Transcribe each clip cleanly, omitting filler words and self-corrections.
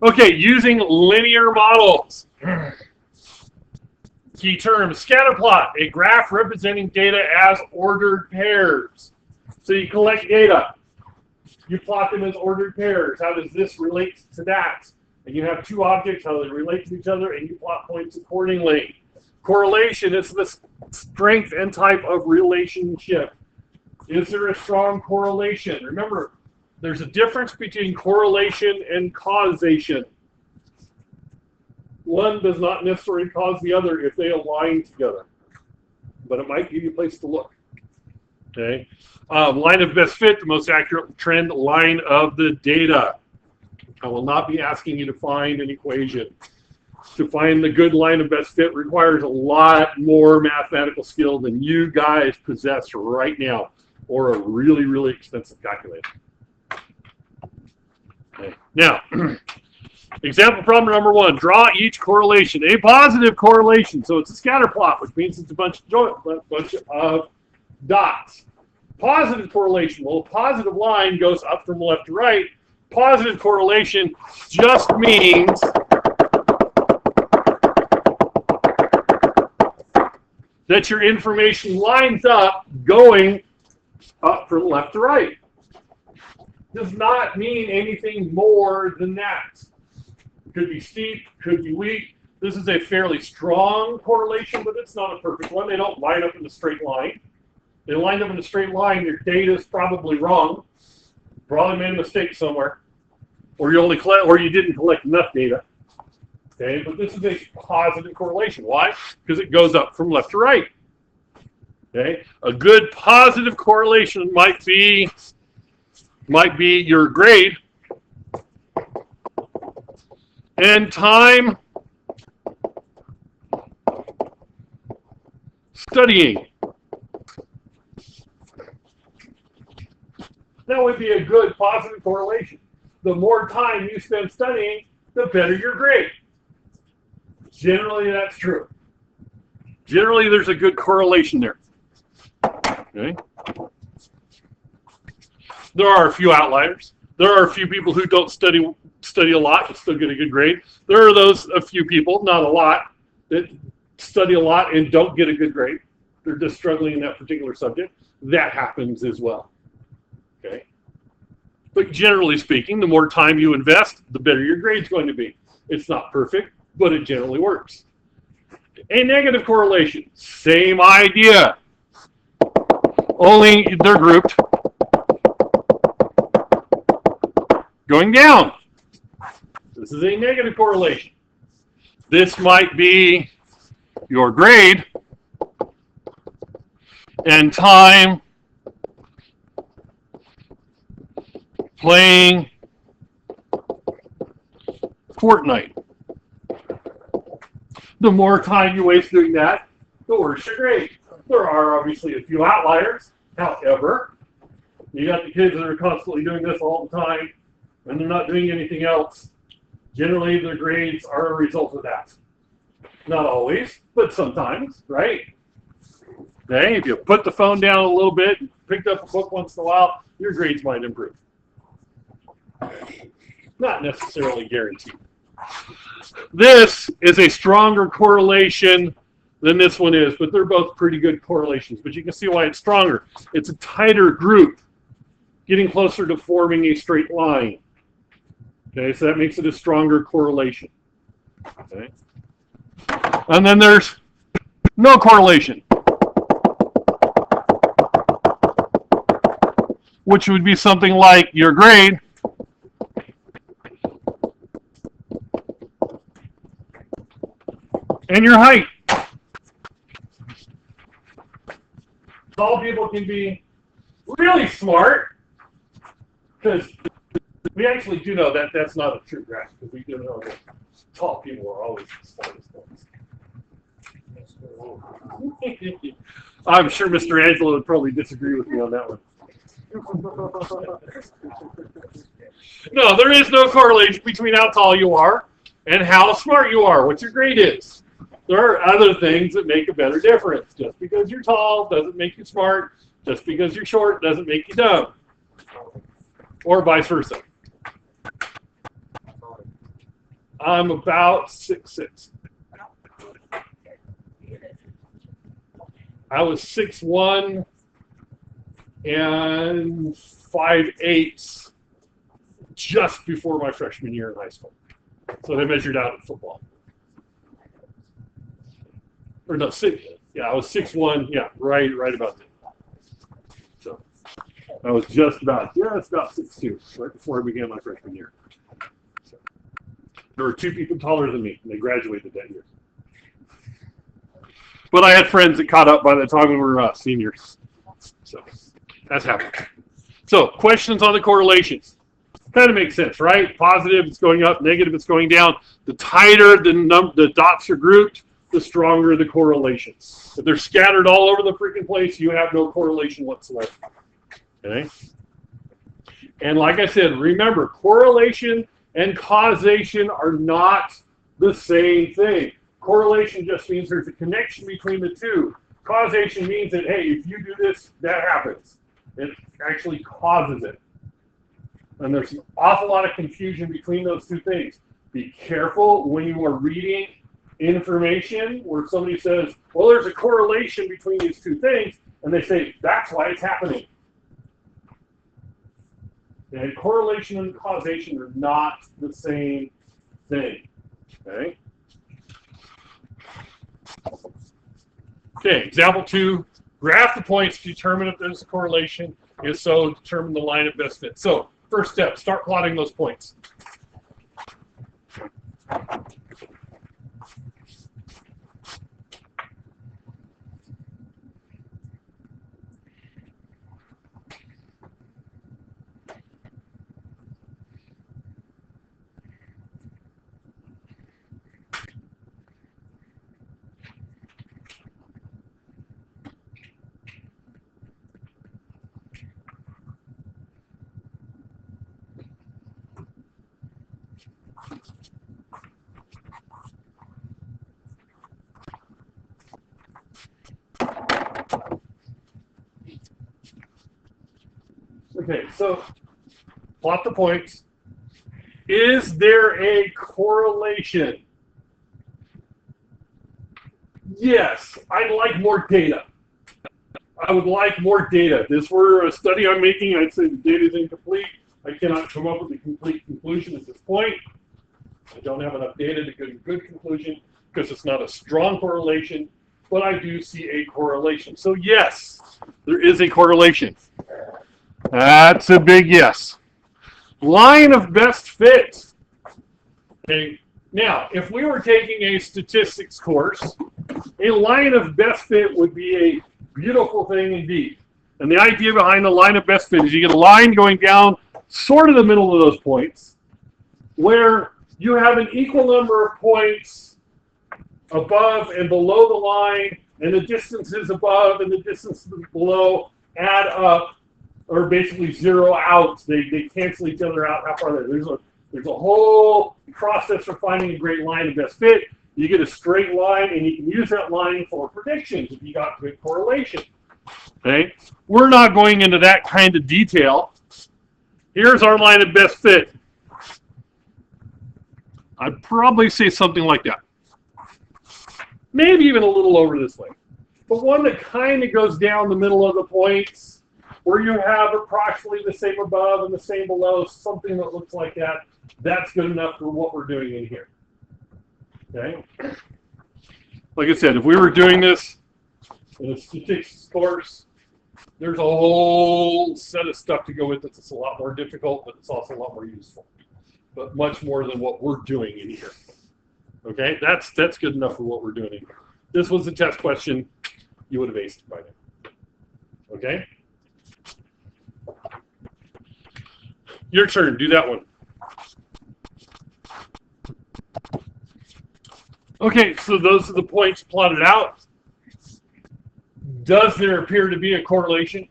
Okay, using linear models. Key terms, scatter plot, a graph representing data as ordered pairs. So you collect data, you plot them as ordered pairs. How does this relate to that? And you have two objects, how they relate to each other, and you plot points accordingly. Correlation is the strength and type of relationship. Is there a strong correlation? Remember, there's a difference between correlation and causation. One does not necessarily cause the other if they align together, but it might give you a place to look. Okay, line of best fit, the most accurate trend line of the data. I will not be asking you to find an equation. To find the good line of best fit requires a lot more mathematical skill than you guys possess right now, or a really, really expensive calculator. Okay. Now, example problem number 1. Draw each correlation. A positive correlation, so it's a scatter plot, which means it's a bunch of dots. Positive correlation, well, a positive line goes up from left to right. Positive correlation just means that your information lines up going up from left to right. Does not mean anything more than that. Could be steep, could be weak. This is a fairly strong correlation, but it's not a perfect one. They don't line up in a straight line. They line up in a straight line, your data is probably wrong. Probably made a mistake somewhere. Or you didn't collect enough data. Okay, but this is a positive correlation. Why? Because it goes up from left to right. Okay, a good positive correlation might be your grade and time studying. That would be a good positive correlation. The more time you spend studying, the better your grade. Generally, that's true. Generally, there's a good correlation there. Okay. There are a few outliers. There are a few people who don't study a lot but still get a good grade. There are a few people, not a lot, that study a lot and don't get a good grade. They're just struggling in that particular subject. That happens as well. Okay. But generally speaking, the more time you invest, the better your grade's going to be. It's not perfect, but it generally works. A negative correlation, same idea. Only they're grouped going down. This is a negative correlation. This might be your grade and time playing Fortnite. The more time you waste doing that, the worse your grade. There are obviously a few outliers. However, you got the kids that are constantly doing this all the time, and they're not doing anything else. Generally, their grades are a result of that. Not always, but sometimes, right? Okay, if you put the phone down a little bit, picked up a book once in a while, your grades might improve. Not necessarily guaranteed. This is a stronger correlation than this one is, but they're both pretty good correlations. But you can see why it's stronger. It's a tighter group, getting closer to forming a straight line. Okay, so that makes it a stronger correlation. Okay. And then there's no correlation, which would be something like your grade and your height. Tall people can be really smart, because we actually do know that that's not a true graph, because we do know that tall people are always the smartest ones. I'm sure Mr. Angelo would probably disagree with me on that one. No, there is no correlation between how tall you are and how smart you are, what your grade is. There are other things that make a better difference. Just because you're tall doesn't make you smart. Just because you're short doesn't make you dumb. Or vice versa. I'm about 6'6". I was 6'1" and 5'8" just before my freshman year in high school. So they measured out in football. Or no, I was 6'1", yeah, right about that. So I was just about 6'2", right before I began my freshman year. So, there were 2 people taller than me, and they graduated that year. But I had friends that caught up by the time we were seniors. So that's happened. So questions on the correlations. Kind of makes sense, right? Positive, it's going up. Negative, it's going down. The tighter the dots are grouped, the stronger the correlations. If they're scattered all over the freaking place, you have no correlation whatsoever. Okay? And like I said, remember, correlation and causation are not the same thing. Correlation just means there's a connection between the two. Causation means that, hey, if you do this, that happens. It actually causes it. And there's an awful lot of confusion between those two things. Be careful when you are reading information where somebody says, well, there's a correlation between these two things, and they say, that's why it's happening. And correlation and causation are not the same thing. Okay? Okay, example 2, graph the points to determine if there's a correlation. If so, determine the line of best fit. So, first step, start plotting those points. Okay, so plot the points. Is there a correlation? Yes, I'd like more data. I would like more data. If this were a study I'm making, I'd say the data is incomplete. I cannot come up with a complete conclusion at this point. I don't have enough data to get a good conclusion because it's not a strong correlation, but I do see a correlation. So yes, there is a correlation. That's a big yes. Line of best fit. Okay. Now, if we were taking a statistics course, a line of best fit would be a beautiful thing indeed. And the idea behind the line of best fit is you get a line going down sort of the middle of those points where you have an equal number of points above and below the line, and the distances above and the distances below add up, or basically zero out. They cancel each other out. How far there's a whole process for finding a great line of best fit. You get a straight line, and you can use that line for predictions if you got good correlation. Okay, we're not going into that kind of detail. Here's our line of best fit. I'd probably say something like that. Maybe even a little over this way. But one that kind of goes down the middle of the points, where you have approximately the same above and the same below, something that looks like that, that's good enough for what we're doing in here. Okay? Like I said, if we were doing this in a statistics course, there's a whole set of stuff to go with it. It's a lot more difficult, but it's also a lot more useful. But much more than what we're doing in here. Okay? That's good enough for what we're doing in here. This was a test question. You would have aced it by now. Okay? Your turn. Do that one. Okay, so those are the points plotted out. Does there appear to be a correlation?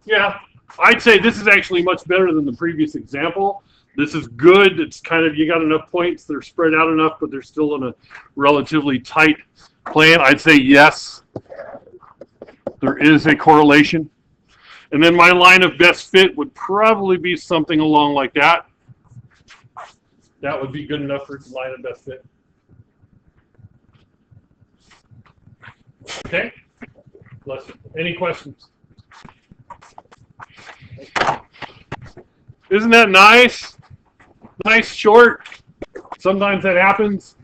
Yeah, I'd say this is actually much better than the previous example. This is good. It's kind of, you got enough points. They're spread out enough, but they're still in a relatively tight plan. I'd say yes, there is a correlation. And then my line of best fit would probably be something along like that. that would be good enough for line of best fit. Okay? Any questions? Isn't that nice? Nice, short. Sometimes that happens.